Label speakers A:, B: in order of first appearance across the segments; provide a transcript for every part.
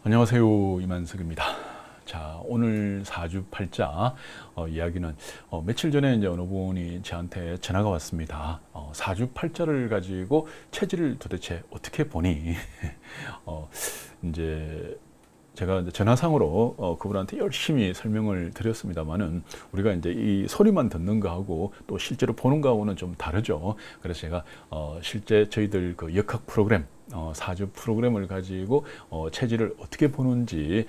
A: 안녕하세요, 이만석입니다. 자, 오늘 사주팔자 이야기는 며칠 전에 이제 어느 분이 저한테 전화가 왔습니다. 사주팔자를 가지고 체질을 도대체 어떻게 보니? 이제 제가 이제 전화상으로 그분한테 열심히 설명을 드렸습니다만은 우리가 이제 이 소리만 듣는 거하고 또 실제로 보는 거하고는 좀 다르죠. 그래서 제가 실제 저희들 그 역학 프로그램 사주 프로그램을 가지고 체질을 어떻게 보는지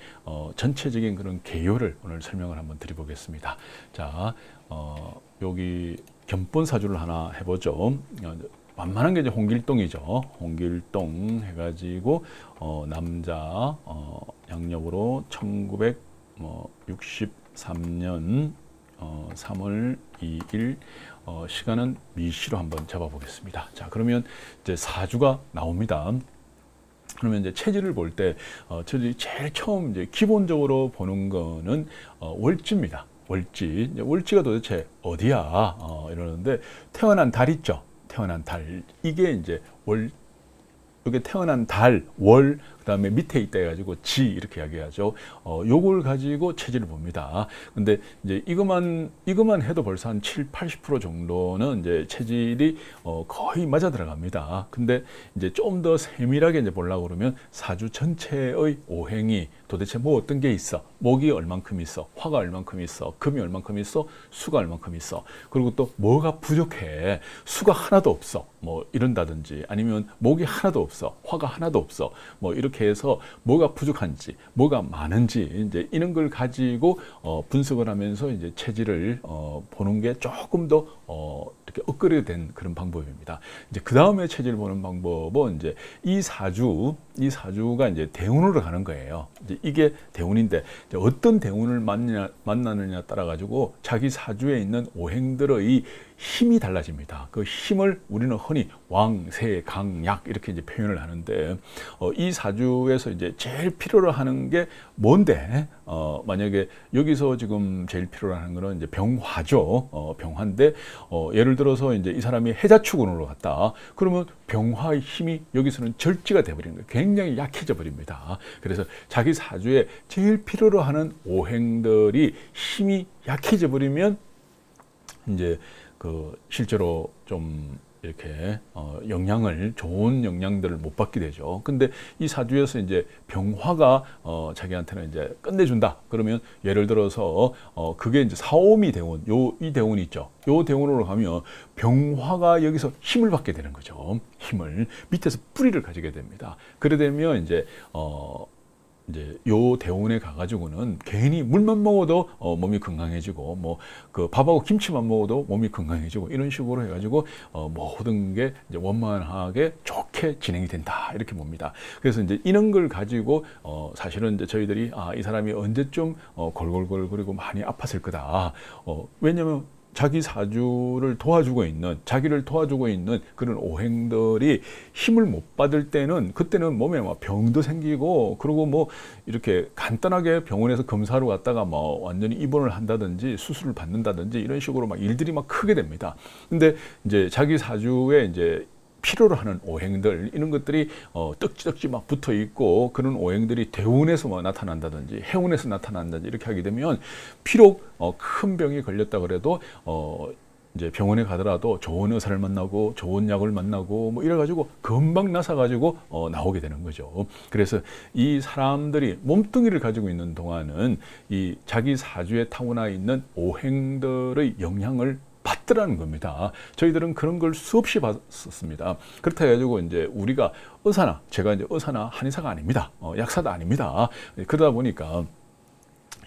A: 전체적인 그런 개요를 오늘 설명을 한번 드려보겠습니다. 자, 여기 견본 사주를 하나 해보죠. 만만한 게 이제 홍길동이죠. 홍길동 해가지고 남자 양력으로 1963년 3월 2일 시간은 미시로 한번 잡아보겠습니다. 자, 그러면 이제 사주가 나옵니다. 그러면 이제 체질을 볼 때 체질이 제일 처음 이제 기본적으로 보는 거는 월지입니다. 월지. 월지가 도대체 어디야? 이러는데 태어난 달 있죠. 태어난 달. 이게 이제 월. 이게 태어난 달, 월, 그 다음에 밑에 있다 해가지고 지 이렇게 이야기하죠. 요걸 가지고 체질을 봅니다. 근데 이제 이것만 해도 벌써 한 70~80% 정도는 이제 체질이 거의 맞아 들어갑니다. 근데 이제 좀 더 세밀하게 이제 보려고 그러면 사주 전체의 오행이 도대체 뭐 어떤 게 있어? 목이 얼만큼 있어? 화가 얼만큼 있어? 금이 얼만큼 있어? 수가 얼만큼 있어? 그리고 또 뭐가 부족해? 수가 하나도 없어. 뭐 이런다든지 아니면 목이 하나도 없어. 화가 하나도 없어. 뭐 이렇게 해서 뭐가 부족한지, 뭐가 많은지 이제 이런 걸 가지고 분석을 하면서 이제 체질을 보는 게 조금 더 이렇게 업그레이드된 그런 방법입니다. 이제 그 다음에 체질을 보는 방법은 이제 이 사주가 이제 대운으로 가는 거예요. 이제 이게 대운인데 이제 어떤 대운을 만나느냐 따라 가지고 자기 사주에 있는 오행들의 힘이 달라집니다. 그 힘을 우리는 흔히 왕, 세, 강, 약 이렇게 이제 표현을 하는데 이 사주에서 이제 제일 필요로 하는 게 뭔데? 만약에 여기서 지금 제일 필요로 하는 거는 이제 병화죠. 병화인데 예를 들어서 이제 이 사람이 해자축운으로 갔다. 그러면 병화의 힘이 여기서는 절지가 돼버리는 거예요. 굉장히 약해져 버립니다. 그래서 자기 사주에 제일 필요로 하는 오행들이 힘이 약해져 버리면 이제 그 실제로 좀 이렇게 좋은 영향들을 못 받게 되죠. 근데 이 사주에서 이제 병화가 자기한테는 이제 끝내준다. 그러면 예를 들어서 그게 이제 사오미 대운, 이 대운이 있죠. 요 대운으로 가면 병화가 여기서 힘을 받게 되는 거죠. 힘을 밑에서 뿌리를 가지게 됩니다. 그래 되면 이제 요 대운에 가가지고는 괜히 물만 먹어도 몸이 건강해지고 뭐 그 밥하고 김치만 먹어도 몸이 건강해지고 이런 식으로 해가지고 모든 게 이제 원만하게 좋게 진행이 된다 이렇게 봅니다. 그래서 이제 이런 걸 가지고 사실은 이제 저희들이 이 사람이 언제쯤 골골골 그리고 많이 아팠을 거다. 왜냐면 자기 사주를 도와주고 있는, 자기를 도와주고 있는 그런 오행들이 힘을 못 받을 때는 그때는 몸에 막 병도 생기고 그리고 뭐 이렇게 간단하게 병원에서 검사로 갔다가 뭐 완전히 입원을 한다든지 수술을 받는다든지 이런 식으로 막 일들이 막 크게 됩니다. 근데 이제 자기 사주에 이제 필요로 하는 오행들 이런 것들이 떡지떡지 막 붙어 있고 그런 오행들이 대운에서 뭐 나타난다든지 해운에서 나타난다든지 이렇게 하게 되면 비록 큰 병이 걸렸다 그래도 이제 병원에 가더라도 좋은 의사를 만나고 좋은 약을 만나고 뭐 이래 가지고 금방 나서 가지고 나오게 되는 거죠. 그래서 이 사람들이 몸뚱이를 가지고 있는 동안은 이 자기 사주에 타고나 있는 오행들의 영향을 받더라는 겁니다. 저희들은 그런 걸 수없이 봤었습니다. 그렇다 해가지고 이제 우리가 제가 이제 의사나 한의사가 아닙니다. 약사도 아닙니다. 그러다 보니까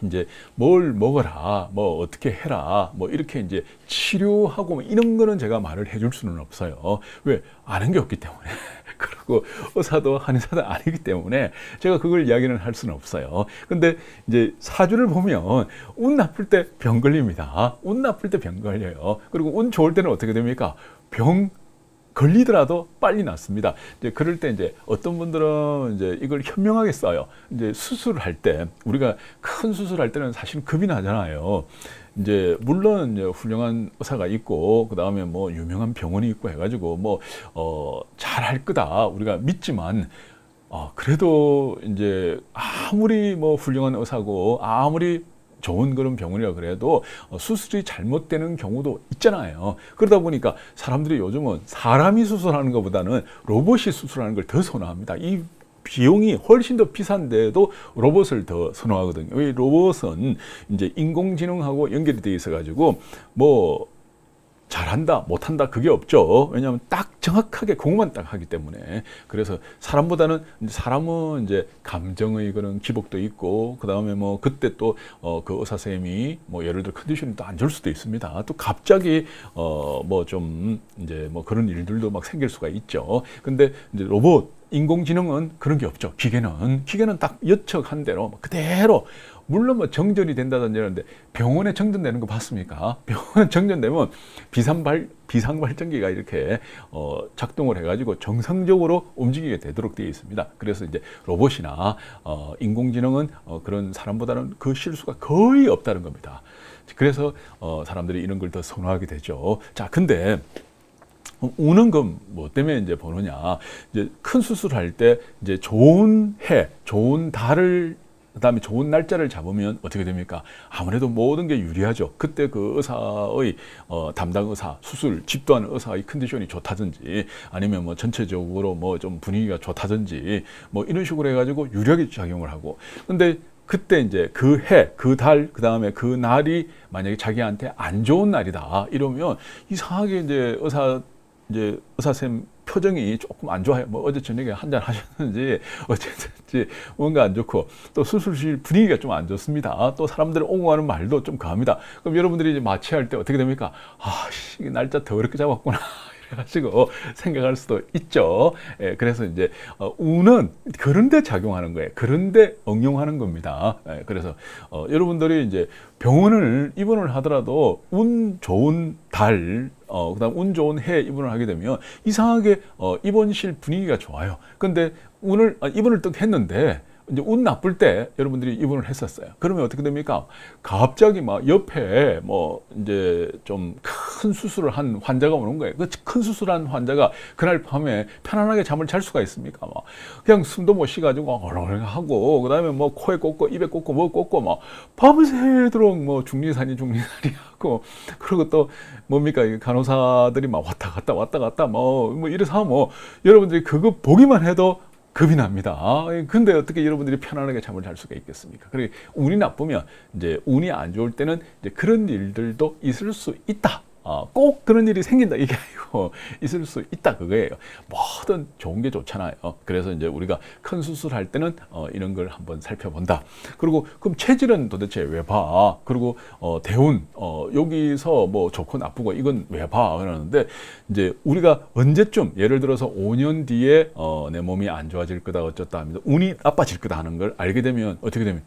A: 이제 뭘 먹어라, 뭐 어떻게 해라, 뭐 이렇게 이제 치료하고 뭐 이런 거는 제가 말을 해줄 수는 없어요. 왜? 아는 게 없기 때문에. 그리고 의사도 한의사도 아니기 때문에 제가 그걸 이야기는 할 수는 없어요. 근데 이제 사주를 보면 운 나쁠 때 병 걸립니다. 운 나쁠 때 병 걸려요. 그리고 운 좋을 때는 어떻게 됩니까? 병 걸리더라도 빨리 낫습니다. 이제 그럴 때 이제 어떤 분들은 이제 이걸 현명하게 써요. 이제 수술을 할 때 우리가 큰 수술할 때는 사실 겁이 나잖아요. 이제 물론 이제 훌륭한 의사가 있고 그 다음에 뭐 유명한 병원이 있고 해가지고 뭐 잘할 거다 우리가 믿지만 그래도 이제 아무리 뭐 훌륭한 의사고 아무리 좋은 그런 병원이라 그래도 수술이 잘못되는 경우도 있잖아요. 그러다 보니까 사람들이 요즘은 사람이 수술하는 것보다는 로봇이 수술하는 걸 더 선호합니다. 이 비용이 훨씬 더 비싼데도 로봇을 더 선호하거든요. 이 로봇은 이제 인공지능하고 연결이 되어 있어 가지고 뭐 잘한다 못한다 그게 없죠. 왜냐하면 딱 정확하게 그것만 딱 하기 때문에. 그래서 사람보다는 사람은 이제 감정의 그런 기복도 있고, 그 다음에 뭐 그때 또 그 의사 선생님이 뭐 예를 들어 컨디션이 또 안 좋을 수도 있습니다. 또 갑자기 뭐 좀 이제 뭐 그런 일들도 막 생길 수가 있죠. 근데 이제 로봇 인공지능은 그런 게 없죠. 기계는 딱 예측한 대로 그대로, 물론 뭐 정전이 된다든지 이러는데 병원에 정전되는 거 봤습니까? 병원에 정전되면 비상발전기가 이렇게 작동을 해가지고 정상적으로 움직이게 되도록 되어 있습니다. 그래서 이제 로봇이나 인공지능은 그런 사람보다는 그 실수가 거의 없다는 겁니다. 그래서 사람들이 이런 걸 더 선호하게 되죠. 자, 근데 우는 건 뭐 때문에 이제 보느냐? 이제 큰 수술할 때 이제 좋은 해, 좋은 달을, 그다음에 좋은 날짜를 잡으면 어떻게 됩니까? 아무래도 모든 게 유리하죠. 그때 그 의사의 담당 의사, 수술 집도하는 의사의 컨디션이 좋다든지, 아니면 뭐 전체적으로 뭐 좀 분위기가 좋다든지, 뭐 이런 식으로 해가지고 유리하게 작용을 하고. 근데 그때 이제 그 해, 그 달, 그 다음에 그 날이 만약에 자기한테 안 좋은 날이다 이러면 이상하게 이제 의사 선생님 표정이 조금 안 좋아요. 뭐 어제 저녁에 한잔 하셨는지 어쨌든지 뭔가 안 좋고, 또 수술실 분위기가 좀 안 좋습니다. 또 사람들 오고 가는 말도 좀 과합니다. 그럼 여러분들이 이제 마취할 때 어떻게 됩니까? 아, 날짜 더럽게 잡았구나. 가지고 생각할 수도 있죠. 예, 그래서 이제 운은 그런데 작용하는 거예요. 그런데 응용하는 겁니다. 예, 그래서 여러분들이 이제 병원을 입원을 하더라도 운 좋은 달, 그다음 운 좋은 해 입원을 하게 되면 이상하게 입원실 분위기가 좋아요. 근데 입원을 딱 했는데 이제 운 나쁠 때 여러분들이 입원을 했었어요. 그러면 어떻게 됩니까? 갑자기 막 옆에 뭐 이제 좀 큰 수술을 한 환자가 오는 거예요. 그 큰 수술한 환자가 그날 밤에 편안하게 잠을 잘 수가 있습니까? 막 그냥 숨도 못 쉬가지고 어렁어렁하고, 그다음에 뭐 코에 꽂고 입에 꽂고 뭐 꽂고 막 밤새도록 뭐 중리산이 하고, 그리고 또 뭡니까? 간호사들이 막 왔다 갔다 뭐 이래서 뭐 여러분들이 그거 보기만 해도 겁이 납니다. 근데 어떻게 여러분들이 편안하게 잠을 잘 수가 있겠습니까? 그리고 운이 나쁘면, 이제 운이 안 좋을 때는 이제 그런 일들도 있을 수 있다. 꼭 그런 일이 생긴다 이게 아니고 있을 수 있다 그거예요. 뭐든 좋은 게 좋잖아요. 그래서 이제 우리가 큰 수술할 때는 이런 걸 한번 살펴본다. 그리고 그럼 체질은 도대체 왜 봐? 그리고 대운 여기서 뭐 좋고 나쁘고 이건 왜 봐? 그러는데 이제 우리가 언제쯤, 예를 들어서 5년 뒤에 내 몸이 안 좋아질 거다 어쩌다 하면서 운이 나빠질 거다 하는 걸 알게 되면 어떻게 되면,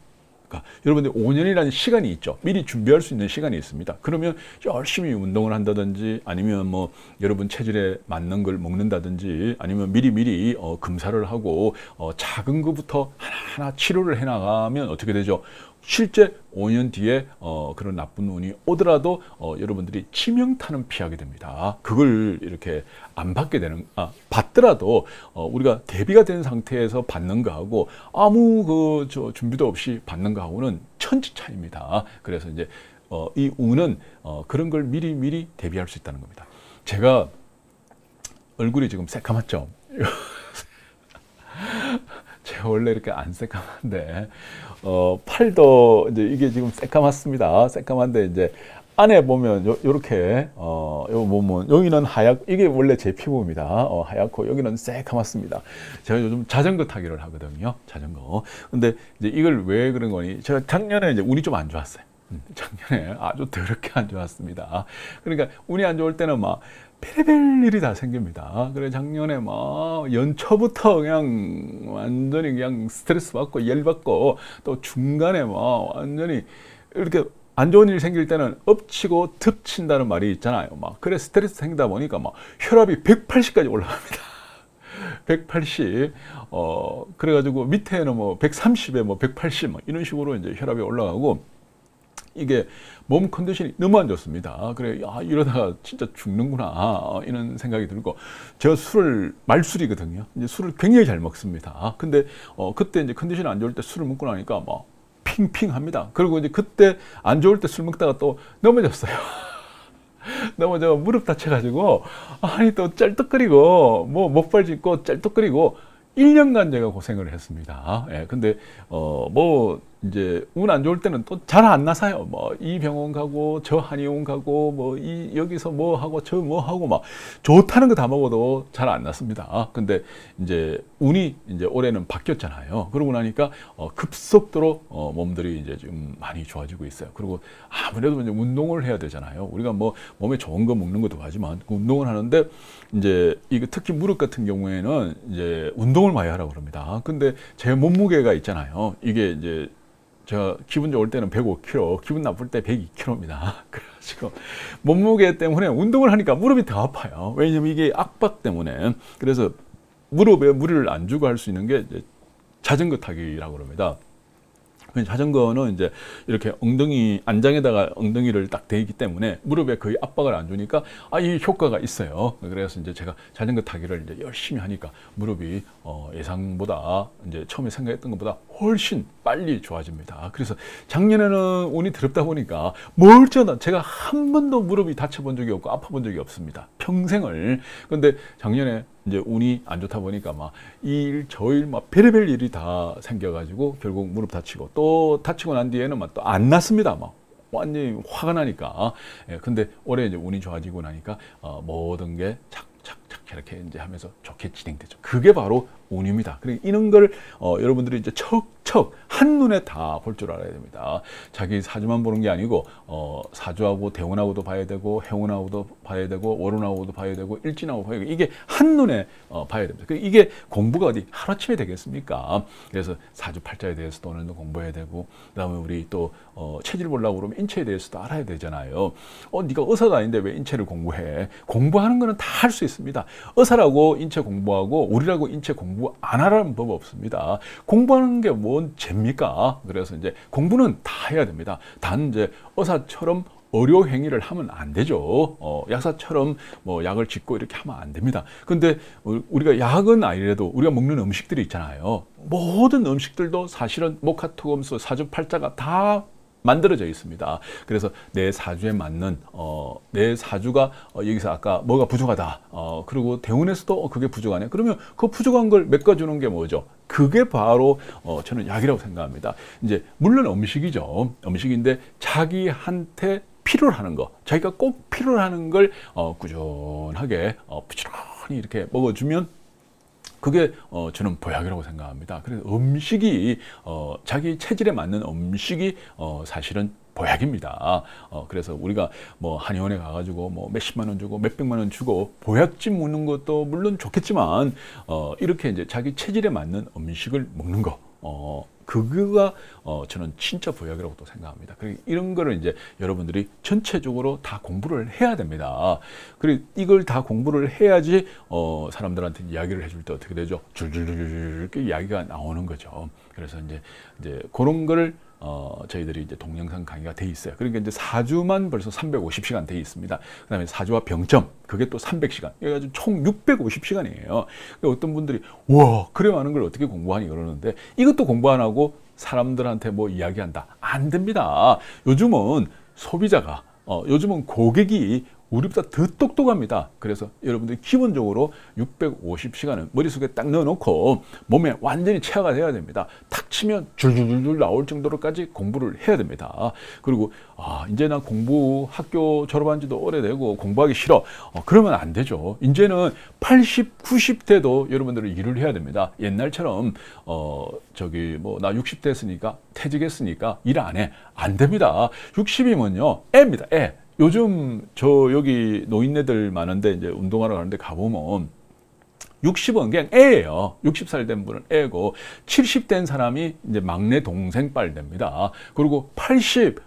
A: 여러분들 5년이라는 시간이 있죠. 미리 준비할 수 있는 시간이 있습니다. 그러면 열심히 운동을 한다든지, 아니면 뭐 여러분 체질에 맞는 걸 먹는다든지, 아니면 미리 검사를 하고 작은 것부터 하나하나 치료를 해나가면 어떻게 되죠? 실제 5년 뒤에 그런 나쁜 운이 오더라도 여러분들이 치명타는 피하게 됩니다. 그걸 이렇게 안 받게 되는, 받더라도 우리가 대비가 된 상태에서 받는 거하고 아무 준비도 없이 받는 거하고는 천지 차이입니다. 그래서 이제 이 운은 그런 걸 미리 대비할 수 있다는 겁니다. 제가 얼굴이 지금 새까맣죠? 제가 원래 이렇게 안 새까만데, 팔도 이제 이게 지금 새까맣습니다. 새까만데 이제 안에 보면 요렇게 요 보면 여기는 이게 원래 제 피부입니다. 하얗고 여기는 새까맣습니다. 제가 요즘 자전거 타기를 하거든요. 자전거. 근데 이제 이걸 왜 그런 거니? 제가 작년에 이제 운이 좀 안 좋았어요. 작년에 아주 더럽게 안 좋았습니다. 그러니까 운이 안 좋을 때는 막 별의별 일이 다 생깁니다. 그래 작년에 막 연초부터 그냥 완전히 그냥 스트레스 받고 열 받고, 또 중간에 막 완전히 이렇게 안 좋은 일이 생길 때는 엎치고 덮친다는 말이 있잖아요. 막 그래 스트레스 생기다 보니까 막 혈압이 180까지 올라갑니다. 180. 그래가지고 밑에는 뭐 130에 뭐 180 뭐 이런 식으로 이제 혈압이 올라가고, 이게 몸 컨디션이 너무 안 좋습니다. 그래, 야, 이러다가 진짜 죽는구나 이런 생각이 들고, 제가 술을 말술이거든요. 이제 술을 굉장히 잘 먹습니다. 근데 그때 이제 컨디션이 안 좋을 때 술을 먹고 나니까 막 핑핑합니다. 그리고 이제 그때 안 좋을 때 술 먹다가 또 넘어졌어요. 넘어져 무릎 다쳐가지고, 아니 또 짤떡거리고 뭐 목발 짚고 짤떡거리고 1년간 제가 고생을 했습니다. 예, 근데 뭐 이제 운 안 좋을 때는 또 잘 안 나서요. 뭐 이 병원 가고 저 한의원 가고 뭐 이 여기서 뭐 하고 저 뭐 하고 막 좋다는 거 다 먹어도 잘 안 났습니다. 근데 이제 운이 이제 올해는 바뀌었잖아요. 그러고 나니까 급속도로 몸들이 이제 좀 많이 좋아지고 있어요. 그리고 아무래도 이제 운동을 해야 되잖아요. 우리가 뭐 몸에 좋은 거 먹는 것도 하지만 그 운동을 하는데 이제 이거 특히 무릎 같은 경우에는 이제 운동을 많이 하라고 그럽니다. 근데 제 몸무게가 있잖아요. 이게 이제 제가 기분 좋을 때는 105kg, 기분 나쁠 때 102kg입니다. 그래가지고 몸무게 때문에 운동을 하니까 무릎이 더 아파요. 왜냐면 이게 압박 때문에. 그래서 무릎에 무리를 안 주고 할 수 있는 게 이제 자전거 타기라고 그럽니다. 자전거는 이제 이렇게 엉덩이 안장에다가 엉덩이를 딱 대기 때문에 무릎에 거의 압박을 안 주니까 이 효과가 있어요. 그래서 이제 제가 자전거 타기를 이제 열심히 하니까 무릎이 예상보다 이제 처음에 생각했던 것보다 훨씬 빨리 좋아집니다. 그래서 작년에는 운이 더럽다 보니까 멀쩡하다. 제가 한 번도 무릎이 다쳐본 적이 없고 아파본 적이 없습니다. 평생을. 근데 작년에 이제 운이 안 좋다 보니까 막 이 일 저 일 막 별의별 일이 다 생겨가지고 결국 무릎 다치고 또 다치고 난 뒤에는 막 또 안 났습니다. 막 완전히 화가 나니까. 예, 근데 올해 이제 운이 좋아지고 나니까 모든 게 착착착 이렇게 이제 하면서 좋게 진행되죠. 그게 바로 운입니다. 그러니까 이런 걸 여러분들이 이제 척척 한눈에 다 볼 줄 알아야 됩니다. 자기 사주만 보는 게 아니고 사주하고 대운하고도 봐야 되고 해운하고도 봐야 되고 월운하고도 봐야 되고 일진하고 봐야 되고 이게 한눈에 봐야 됩니다. 이게 공부가 어디 하루아침에 되겠습니까? 그래서 사주 팔자에 대해서도 어느 정도 공부해야 되고, 그다음에 우리 또 체질 보려고 그러면 인체에 대해서도 알아야 되잖아요. 네가 의사도 아닌데 왜 인체를 공부해? 공부하는 거는 다 할 수 있습니다. 의사라고 인체 공부하고 우리라고 인체 공부 안 하라는 법 없습니다. 공부하는 게 뭔 죄입니까? 그래서 이제 공부는 다 해야 됩니다. 단 이제 의사처럼 의료 행위를 하면 안 되죠. 약사처럼 뭐 약을 짓고 이렇게 하면 안 됩니다. 근데 우리가 약은 아니래도 우리가 먹는 음식들이 있잖아요. 모든 음식들도 사실은 목화토금수 사주팔자가 다 만들어져 있습니다. 그래서 내 사주에 맞는 내 사주가 여기서 아까 뭐가 부족하다. 그리고 대운에서도 그게 부족하네. 그러면 그 부족한 걸 메꿔주는 게 뭐죠? 그게 바로 저는 약이라고 생각합니다. 이제 물론 음식이죠. 음식인데 자기한테 필요로 하는 거, 자기가 꼭 필요로 하는 걸 꾸준하게 부지런히 이렇게 먹어주면 그게 저는 보약이라고 생각합니다. 그래서 음식이 자기 체질에 맞는 음식이 사실은 보약입니다. 그래서 우리가 뭐 한의원에 가가지고 뭐 몇십만 원 주고 몇백만 원 주고 보약집 먹는 것도 물론 좋겠지만 이렇게 이제 자기 체질에 맞는 음식을 먹는 거. 그거가 저는 진짜 보약이라고 또 생각합니다. 그리고 이런 거를 이제 여러분들이 전체적으로 다 공부를 해야 됩니다. 그리고 이걸 다 공부를 해야지 사람들한테 이야기를 해줄 때 어떻게 되죠? 줄줄줄줄 이렇게 이야기가 나오는 거죠. 그래서 이제 그런 거를 저희들이 이제 동영상 강의가 돼 있어요. 그러니까 이제 사주만 벌써 350시간 돼 있습니다. 그다음에 사주와 병점 그게 또 300시간. 그래가지고 총 650시간이에요. 어떤 분들이 와 그래 많은 걸 어떻게 공부하니 그러는데 이것도 공부 안 하고 사람들한테 뭐 이야기한다 안 됩니다. 요즘은 소비자가 요즘은 고객이 우리보다 더 똑똑합니다. 그래서 여러분들이 기본적으로 650시간을 머릿속에 딱 넣어놓고 몸에 완전히 체화가 돼야 됩니다. 탁 치면 줄줄줄줄 나올 정도로까지 공부를 해야 됩니다. 그리고 이제 나 학교 졸업한 지도 오래되고 공부하기 싫어. 그러면 안 되죠. 이제는 80, 90대도 여러분들은 일을 해야 됩니다. 옛날처럼 나 60대 했으니까 퇴직했으니까 일 안 해. 안 됩니다. 60이면요. 애입니다. 애. 요즘 여기 노인네들 많은데 이제 운동하러 가는데 가보면 60은 그냥 애예요. 60살 된 분은 애고 70 된 사람이 이제 막내 동생 빨 됩니다. 그리고 80,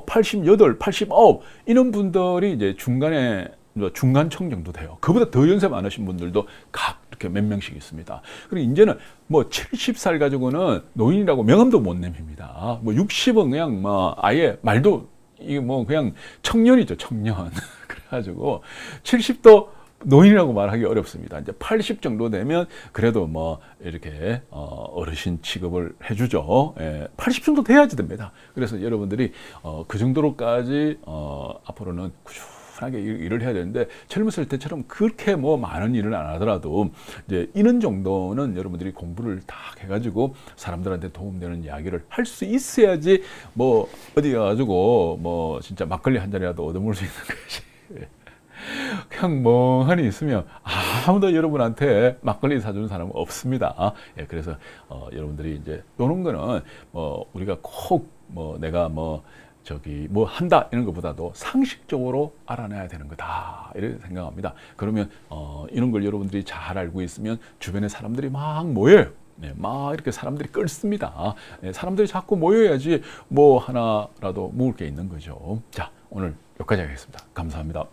A: 88, 89 이런 분들이 이제 중간에 중간청 정도 돼요. 그보다 더 연세 많으신 분들도 각 이렇게 몇 명씩 있습니다. 그리고 이제는 뭐 70살 가지고는 노인이라고 명함도 못 냅니다. 뭐 60은 그냥 뭐 아예 말도 이게 뭐 그냥 청년이죠, 청년. 그래가지고 70도 노인이라고 말하기 어렵습니다. 이제 80 정도 되면 그래도 뭐 이렇게 어르신 취급을 해주죠. 80 정도 돼야지 됩니다. 그래서 여러분들이 그 정도로까지 앞으로는 꾸준하게 일을 해야 되는데 젊었을 때처럼 그렇게 뭐 많은 일을 안 하더라도 이제 이런 정도는 여러분들이 공부를 다 해가지고 사람들한테 도움되는 이야기를 할 수 있어야지 뭐 어디 가가지고 뭐 진짜 막걸리 한 잔이라도 얻어먹을 수 있는 것이. 그냥 멍하니 있으면 아무도 여러분한테 막걸리 사주는 사람은 없습니다. 그래서 여러분들이 이제 요런 거는 우리가 꼭 내가 뭐 한다 이런 것보다도 상식적으로 알아내야 되는 거다 이렇게 생각합니다. 그러면 이런 걸 여러분들이 잘 알고 있으면 주변에 사람들이 막 모여요. 막 이렇게 사람들이 끓습니다. 사람들이 자꾸 모여야지 뭐 하나라도 먹을 게 있는 거죠. 자, 오늘 여기까지 하겠습니다. 감사합니다.